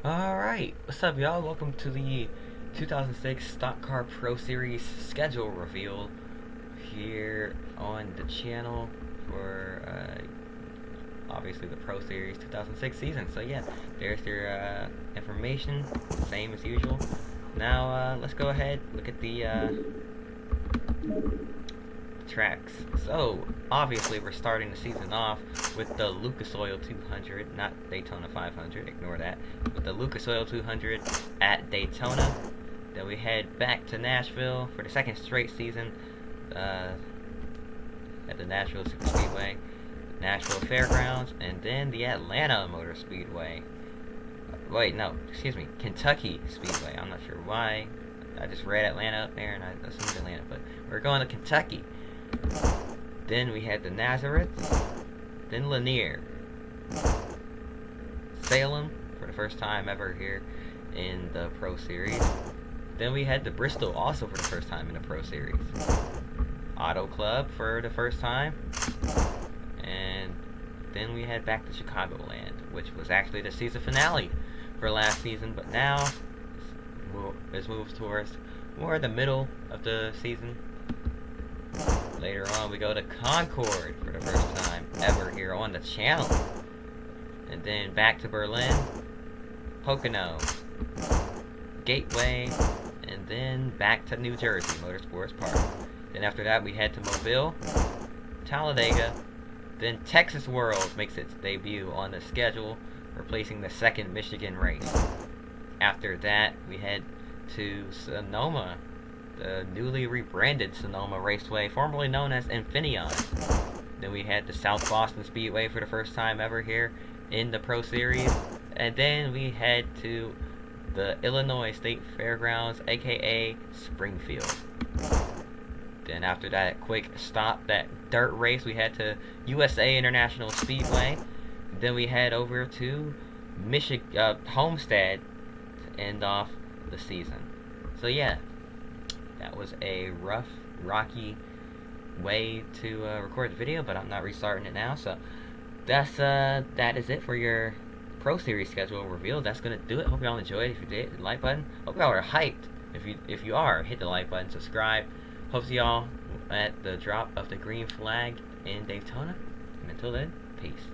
Alright, what's up y'all? Welcome to the 2006 Stock Car Pro Series schedule reveal here on the channel for obviously the Pro Series 2006 season. So yeah, there's your information, same as usual. Now let's go ahead, look at the tracks. So obviously we're starting the season off with the Lucas Oil 200, not Daytona 500, ignore that, with the Lucas Oil 200 at Daytona. Then we head back to Nashville for the second straight season at the Nashville Superspeedway, Nashville Fairgrounds, and then the Atlanta Motor Speedway. Wait, no, excuse me, Kentucky Speedway. I'm not sure why. I just read Atlanta up there and I assumed Atlanta, but we're going to Kentucky. Then we had the Nazareth, then Lanier, Salem for the first time ever here in the Pro Series. Then we had the Bristol also for the first time in the Pro Series. Auto Club for the first time. And then we head back to Chicagoland, which was actually the season finale for last season, but now it's moved towards more the middle of the season. Later on, we go to Concord for the first time ever here on the channel. And then back to Berlin, Pocono, Gateway, and then back to New Jersey, Motorsports Park. Then after that, we head to Mobile, Talladega, then Texas World makes its debut on the schedule, replacing the second Michigan race. After that, we head to Sonoma, the newly rebranded Sonoma Raceway, formerly known as Infineon. Then we had the South Boston Speedway for the first time ever here in the Pro Series. And then we head to the Illinois State Fairgrounds, aka Springfield. Then after that quick stop, that dirt race, we head to USA International Speedway. Then we head over to Homestead to end off the season. So yeah, that was a rough, rocky way to record the video, but I'm not restarting it now. So that is it for your Pro Series schedule reveal. That's gonna do it. Hope y'all enjoyed. If you did, hit the like button. Hope y'all are hyped. If you are, hit the like button, subscribe. Hope to see y'all at the drop of the green flag in Daytona. And until then, peace.